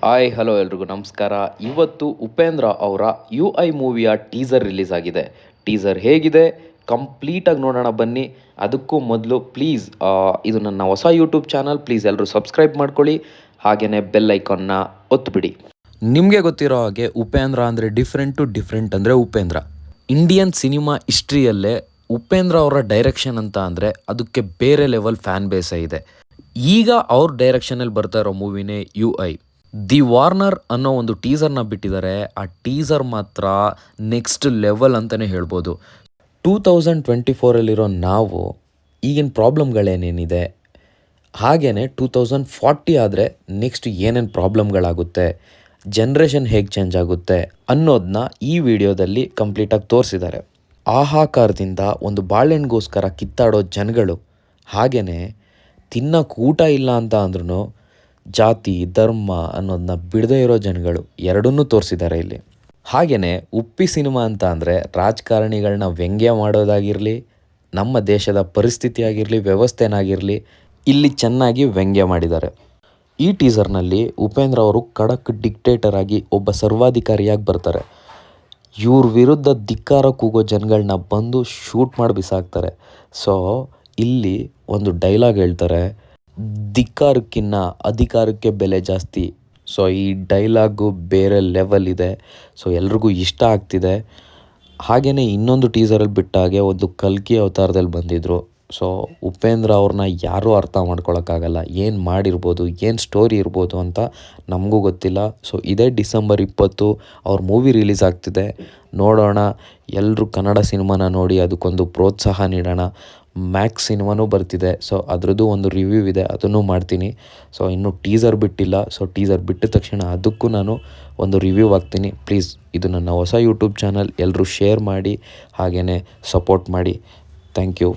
Hi hello ಎಲ್ರಿಗೂ ನಮಸ್ಕಾರ. ಇವತ್ತು ಉಪೇಂದ್ರ ಅವರ ಯು ಐ ಮೂವಿಯ ಟೀಸರ್ ರಿಲೀಸ್ ಆಗಿದೆ. ಟೀಸರ್ ಹೇಗಿದೆ ಕಂಪ್ಲೀಟಾಗಿ ನೋಡೋಣ ಬನ್ನಿ. ಅದಕ್ಕೂ ಮೊದಲು ಪ್ಲೀಸ್ ಇದು ನನ್ನ ಹೊಸ ಯೂಟ್ಯೂಬ್ ಚಾನಲ್, ಪ್ಲೀಸ್ ಎಲ್ಲರೂ ಸಬ್ಸ್ಕ್ರೈಬ್ ಮಾಡ್ಕೊಳ್ಳಿ, ಹಾಗೆಯೇ ಬೆಲ್ ಐಕಾನ್ನ ಒತ್ತಿಬಿಡಿ. ನಿಮಗೆ ಗೊತ್ತಿರೋ ಹಾಗೆ ಉಪೇಂದ್ರ ಅಂದರೆ ಡಿಫ್ರೆಂಟ್ ಅಂದರೆ ಉಪೇಂದ್ರ. ಇಂಡಿಯನ್ ಸಿನಿಮಾ ಹಿಸ್ಟ್ರಿಯಲ್ಲೇ ಉಪೇಂದ್ರ ಅವರ ಡೈರೆಕ್ಷನ್ ಅಂತ ಅಂದರೆ ಅದಕ್ಕೆ ಬೇರೆ ಲೆವೆಲ್ ಫ್ಯಾನ್ ಬೇಸೇ ಇದೆ. ಈಗ ಅವ್ರ ಡೈರೆಕ್ಷನಲ್ಲಿ ಬರ್ತಾ ಇರೋ ಮೂವಿನೇ ಯು ಐ. ದಿ ವಾರ್ನರ್ ಅನ್ನೋ ಒಂದು ಟೀಸರ್ನ ಬಿಟ್ಟಿದ್ದಾರೆ. ಆ ಟೀಸರ್ ಮಾತ್ರ ನೆಕ್ಸ್ಟ್ ಲೆವೆಲ್ ಅಂತಲೇ ಹೇಳ್ಬೋದು. 2024 ನಾವು ಈಗಿನ ಪ್ರಾಬ್ಲಮ್ಗಳೇನೇನಿದೆ, ಹಾಗೆಯೇ 2040 ಆದರೆ ನೆಕ್ಸ್ಟ್ ಏನೇನು ಪ್ರಾಬ್ಲಮ್ಗಳಾಗುತ್ತೆ, ಜನ್ರೇಷನ್ ಹೇಗೆ ಚೇಂಜ್ ಆಗುತ್ತೆ ಅನ್ನೋದನ್ನ ಈ ವಿಡಿಯೋದಲ್ಲಿ ಕಂಪ್ಲೀಟಾಗಿ ತೋರಿಸಿದ್ದಾರೆ. ಆಹಾಕಾರದಿಂದ ಒಂದು ಬಾಳೆಹಣ್ಣಿಗೋಸ್ಕರ ಕಿತ್ತಾಡೋ ಜನಗಳು, ಹಾಗೆಯೇ ತಿನ್ನೋಕೆ ಊಟ ಇಲ್ಲ ಅಂತ ಅಂದ್ರೂ ಜಾತಿ ಧರ್ಮ ಅನ್ನೋದನ್ನ ಬಿಡದೇ ಇರೋ ಜನಗಳು, ಎರಡನ್ನೂ ತೋರಿಸಿದ್ದಾರೆ ಇಲ್ಲಿ. ಹಾಗೆಯೇ ಉಪ್ಪಿ ಸಿನಿಮಾ ಅಂತ ಅಂದರೆ ರಾಜಕಾರಣಿಗಳನ್ನ ವ್ಯಂಗ್ಯ ಮಾಡೋದಾಗಿರಲಿ, ನಮ್ಮ ದೇಶದ ಪರಿಸ್ಥಿತಿ ಆಗಿರಲಿ, ವ್ಯವಸ್ಥೆನಾಗಿರಲಿ ಇಲ್ಲಿ ಚೆನ್ನಾಗಿ ವ್ಯಂಗ್ಯ ಮಾಡಿದ್ದಾರೆ. ಈ ಟೀಸರ್ನಲ್ಲಿ ಉಪೇಂದ್ರ ಅವರು ಖಡಕ್ ಡಿಕ್ಟೇಟರ್ ಆಗಿ ಒಬ್ಬ ಸರ್ವಾಧಿಕಾರಿಯಾಗಿ ಬರ್ತಾರೆ. ಇವ್ರ ವಿರುದ್ಧ ಧಿಕ್ಕಾರ ಕೂಗೋ ಜನಗಳನ್ನ ಬಂದು ಶೂಟ್ ಮಾಡಿ ಬಿಸಾಕ್ತಾರೆ. ಸೊ ಇಲ್ಲಿ ಒಂದು ಡೈಲಾಗ್ ಹೇಳ್ತಾರೆ, ಧಿಕ್ಕಾರಕ್ಕಿನ್ನ ಅಧಿಕಾರಕ್ಕೆ ಬೆಲೆ ಜಾಸ್ತಿ. ಸೊ ಈ ಡೈಲಾಗು ಬೇರೆ ಲೆವೆಲ್ ಇದೆ. ಸೊ ಎಲ್ರಿಗೂ ಇಷ್ಟ ಆಗ್ತಿದೆ. ಹಾಗೆಯೇ ಇನ್ನೊಂದು ಟೀಸರಲ್ಲಿ ಬಿಟ್ಟಾಗೆ ಒಂದು ಕಲ್ಕಿ ಅವತಾರದಲ್ಲಿ ಬಂದಿದ್ದರು. ಸೊ ಉಪೇಂದ್ರ ಅವ್ರನ್ನ ಯಾರೂ ಅರ್ಥ ಮಾಡ್ಕೊಳಕ್ಕಾಗಲ್ಲ. ಏನು ಮಾಡಿರ್ಬೋದು, ಏನು ಸ್ಟೋರಿ ಇರ್ಬೋದು ಅಂತ ನಮಗೂ ಗೊತ್ತಿಲ್ಲ. ಸೊ ಇದೇ ಡಿಸೆಂಬರ್ 20 ಅವ್ರ ಮೂವಿ ರಿಲೀಸ್ ಆಗ್ತಿದೆ. ನೋಡೋಣ, ಎಲ್ಲರೂ ಕನ್ನಡ ಸಿನಿಮಾನ ನೋಡಿ ಅದಕ್ಕೊಂದು ಪ್ರೋತ್ಸಾಹ ನೀಡೋಣ. ಮ್ಯಾಕ್ಸ್ ಸಿನಿಮಾನೂ ಬರ್ತಿದೆ. ಸೊ ಅದರದ್ದು ಒಂದು ರಿವ್ಯೂ ಇದೆ, ಅದನ್ನು ಮಾಡ್ತೀನಿ. ಸೊ ಇನ್ನೂ ಟೀಸರ್ ಬಿಟ್ಟಿಲ್ಲ. ಸೊ ಟೀಸರ್ ಬಿಟ್ಟ ತಕ್ಷಣ ಅದಕ್ಕೂ ನಾನು ಒಂದು ರಿವ್ಯೂ ಹಾಕ್ತೀನಿ. ಪ್ಲೀಸ್ ಇದು ನನ್ನ ಹೊಸ ಯೂಟ್ಯೂಬ್ ಚಾನಲ್, ಎಲ್ಲರೂ ಶೇರ್ ಮಾಡಿ ಹಾಗೆಯೇ ಸಪೋರ್ಟ್ ಮಾಡಿ. Thank you.